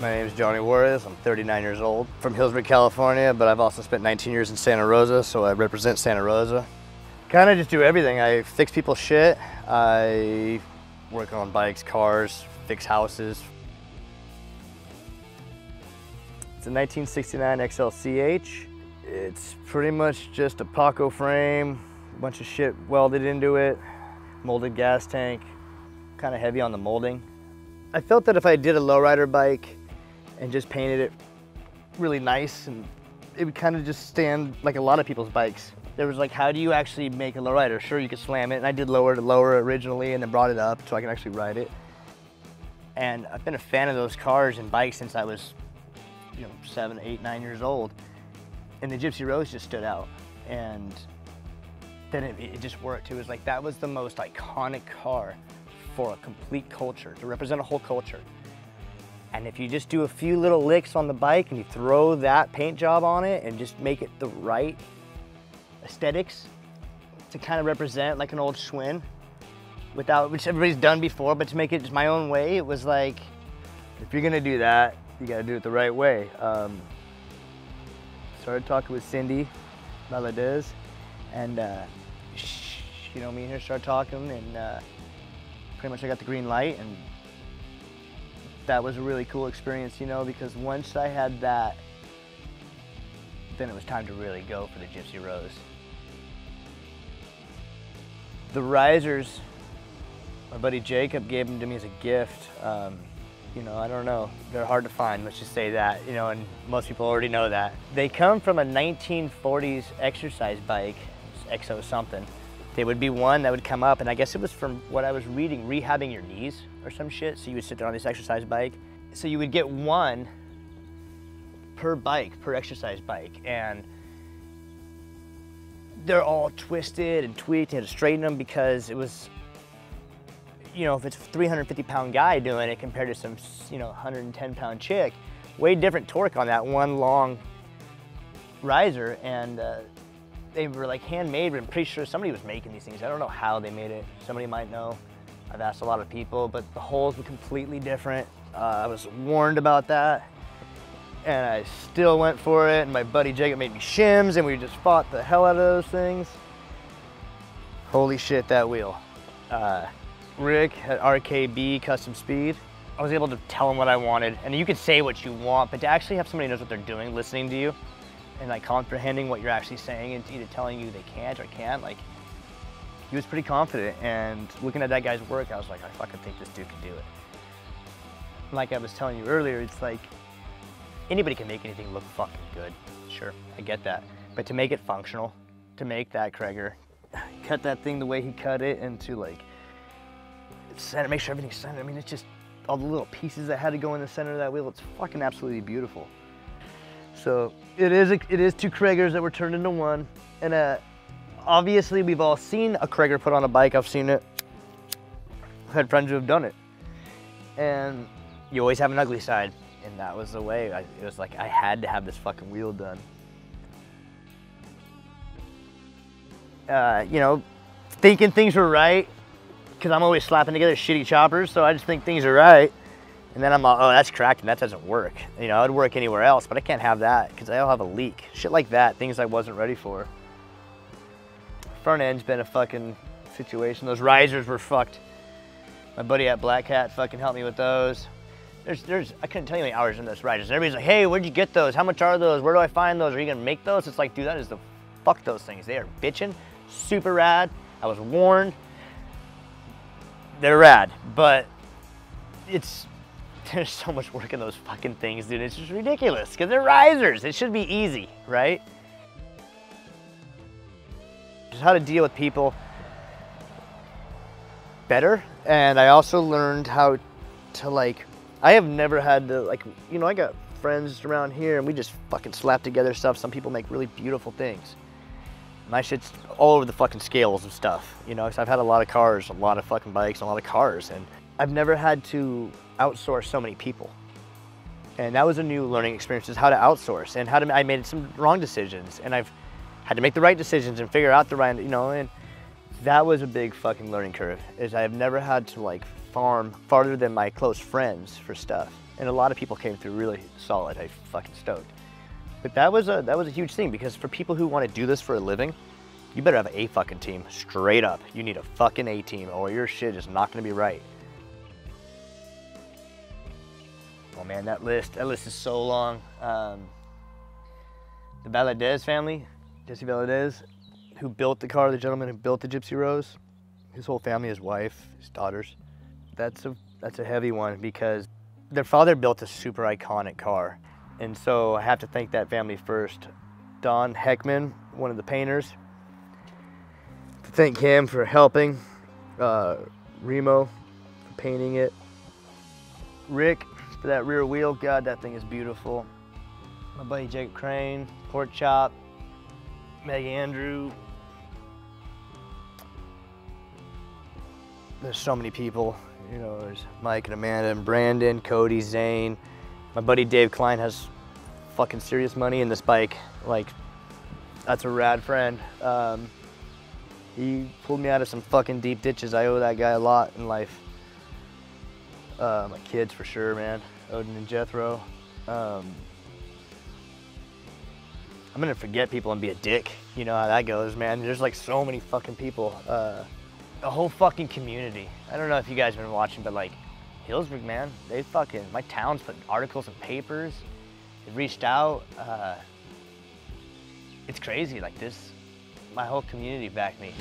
My name is Jonny Juarez. I'm 39 years old, from Hillsborough, California, but I've also spent 19 years in Santa Rosa, so I represent Santa Rosa. Kind of just do everything. I fix people's shit. I work on bikes, cars, fix houses. It's a 1969 XLCH. It's pretty much just a Paco frame, a bunch of shit welded into it, molded gas tank, kind of heavy on the molding. I felt that if I did a lowrider bike and just painted it really nice, and it would kind of just stand like a lot of people's bikes. There was like, how do you actually make a lowrider? Sure, you could slam it, and I did lower to lower originally and then brought it up so I can actually ride it. And I've been a fan of those cars and bikes since I was, 7, 8, 9 years old. And the Gypsy Rose just stood out. And then it just worked. It was like, that was the most iconic car for a complete culture, to represent a whole culture. And if you just do a few little licks on the bike and you throw that paint job on it and just make it the right aesthetics to kind of represent like an old Schwinn, which everybody's done before, but to make it just my own way, it was like, if you're gonna do that, you gotta do it the right way. Started talking with Cindy Valadez, and me and her started talking, and pretty much I got the green light, and that was a really cool experience, because once I had that, then it was time to really go for the Gypsy Rose. The risers, my buddy Jacob gave them to me as a gift. I don't know, they're hard to find, let's just say that, and most people already know that. They come from a 1940s exercise bike, XO something. They would be one that would come up, and I guess it was from what I was reading, rehabbing your knees or some shit. So you would sit there on this exercise bike. So you would get one per bike, per exercise bike, and they're all twisted and tweaked. You had to straighten them because it was, if it's a 350-pound guy doing it compared to some, 110-pound chick, way different torque on that one long riser, and they were like handmade, but I'm pretty sure somebody was making these things. I don't know how they made it. Somebody might know. I've asked a lot of people, but the holes were completely different. I was warned about that, and I still went for it, and my buddy Jacob made me shims, and we just fought the hell out of those things. Holy shit, that wheel. Rick at RKB Custom Speed, I was able to tell him what I wanted, and you could say what you want, but to actually have somebody who knows what they're doing, listening to you, and comprehending what you're actually saying, and either telling you they can't or can, he was pretty confident. And looking at that guy's work, I was like, I fucking think this dude can do it. Like I was telling you earlier, it's like, anybody can make anything look fucking good. Sure, I get that. But to make it functional, to make that Kreger, cut that thing the way he cut it, and to center, make sure everything's centered. I mean, it's just all the little pieces that had to go in the center of that wheel. It's fucking absolutely beautiful. So it is two Kregers that were turned into one. And obviously we've all seen a Kreger put on a bike. I've seen it. I've had friends who have done it. And you always have an ugly side. And that was the way. It was like I had to have this fucking wheel done. Thinking things were right, because I'm always slapping together shitty choppers, so I just think things are right. And then I'm like, oh, that's cracked and that doesn't work. It'd work anywhere else, but I can't have that because I'll have a leak. Shit like that, things I wasn't ready for. Front end's been a fucking situation. Those risers were fucked. My buddy at Black Hat fucking helped me with those. I couldn't tell you how many hours in those risers. Everybody's like, hey, where'd you get those? How much are those? Where do I find those? Are you gonna make those? It's like, dude, that is the fuck those things. They are bitchin', super rad. I was warned. They're rad, but there's so much work in those fucking things, dude. It's just ridiculous because they're risers. It should be easy, right? Just how to deal with people better. And I also learned how to I have never had to I got friends around here and we just fucking slap together stuff. Some people make really beautiful things. My shit's all over the fucking scales of stuff, because I've had a lot of cars, a lot of fucking bikes, a lot of cars, and I've never had to outsource so many people. And that was a new learning experience, is how to outsource and I made some wrong decisions, and I've had to make the right decisions and figure out the right, and That was a big fucking learning curve, is I've never had to like farm farther than my close friends for stuff. And a lot of people came through really solid. I fucking stoked. But that was a huge thing, because for people who want to do this for a living, you better have a fucking team, straight up. You need a fucking A team or your shit is not gonna be right. Oh man, that list is so long. The Valadez family, Jesse Valadez, who built the car, the gentleman who built the Gypsy Rose, his whole family, his wife, his daughters. That's a heavy one, because their father built a super iconic car. And so I have to thank that family first. Don Heckman, one of the painters, to thank him for helping. Remo for painting it. Rick for that rear wheel. God, that thing is beautiful. My buddy Jake Crane, Pork Chop, Meg Andrew. There's so many people. You know, there's Mike and Amanda and Brandon, Cody, Zane. My buddy Dave Klein has fucking serious money in this bike. Like, that's a rad friend. He pulled me out of some fucking deep ditches. I owe that guy a lot in life. My kids for sure, man. Odin and Jethro. I'm gonna forget people and be a dick. You know how that goes, man. There's like so many fucking people. A whole fucking community. I don't know if you guys have been watching, but like Hillsburg, man, they fucking, my town's put articles in papers. They reached out. It's crazy, like this, my whole community backed me.